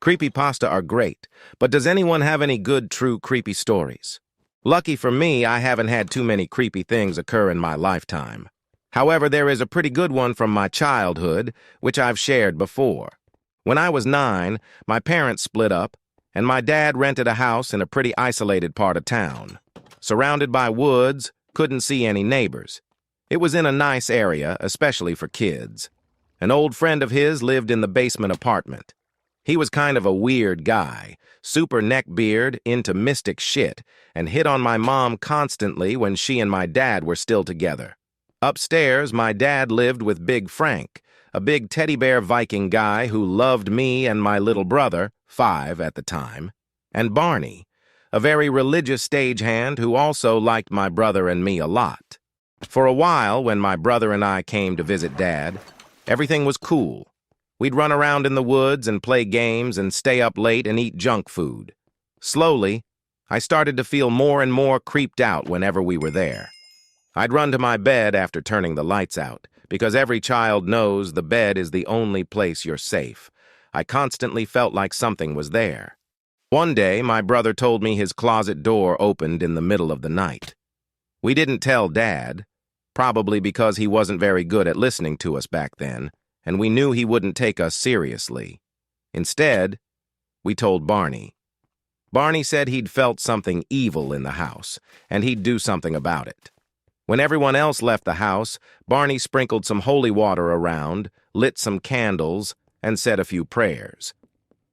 Creepypasta are great, but does anyone have any good, true creepy stories? Lucky for me, I haven't had too many creepy things occur in my lifetime. However, there is a pretty good one from my childhood, which I've shared before. When I was 9, my parents split up, and my dad rented a house in a pretty isolated part of town. Surrounded by woods, couldn't see any neighbors. It was in a nice area, especially for kids. An old friend of his lived in the basement apartment. He was kind of a weird guy, super neckbeard, into mystic shit, and hit on my mom constantly when she and my dad were still together. Upstairs, my dad lived with Big Frank, a big teddy bear Viking guy who loved me and my little brother, 5 at the time, and Barney, a very religious stagehand who also liked my brother and me a lot. For a while, when my brother and I came to visit Dad, everything was cool. We'd run around in the woods and play games and stay up late and eat junk food. Slowly, I started to feel more and more creeped out whenever we were there. I'd run to my bed after turning the lights out, because every child knows the bed is the only place you're safe. I constantly felt like something was there. One day, my brother told me his closet door opened in the middle of the night. We didn't tell Dad, probably because he wasn't very good at listening to us back then, and we knew he wouldn't take us seriously. Instead, we told Barney. Barney said he'd felt something evil in the house, and he'd do something about it. When everyone else left the house, Barney sprinkled some holy water around, lit some candles, and said a few prayers.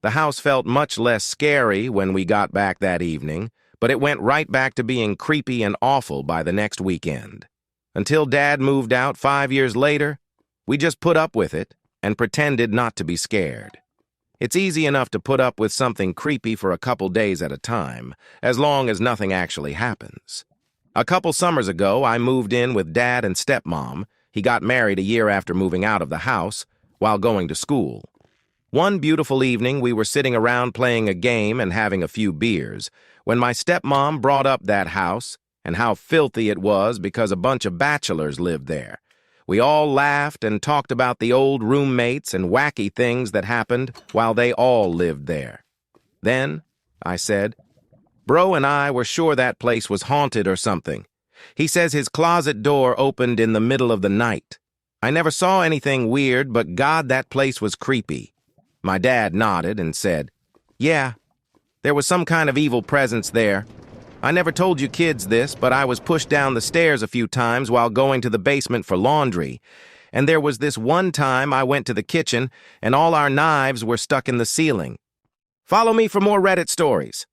The house felt much less scary when we got back that evening, but it went right back to being creepy and awful by the next weekend. Until Dad moved out 5 years later, we just put up with it and pretended not to be scared. It's easy enough to put up with something creepy for a couple days at a time, as long as nothing actually happens. A couple summers ago, I moved in with Dad and stepmom. He got married a year after moving out of the house, while going to school. One beautiful evening, we were sitting around playing a game and having a few beers, when my stepmom brought up that house and how filthy it was because a bunch of bachelors lived there. We all laughed and talked about the old roommates and wacky things that happened while they all lived there. Then, I said, Bro and I were sure that place was haunted or something. He says his closet door opened in the middle of the night. I never saw anything weird, but God, that place was creepy. My dad nodded and said, Yeah, there was some kind of evil presence there. I never told you kids this, but I was pushed down the stairs a few times while going to the basement for laundry. And there was this one time I went to the kitchen and all our knives were stuck in the ceiling. Follow me for more Reddit stories.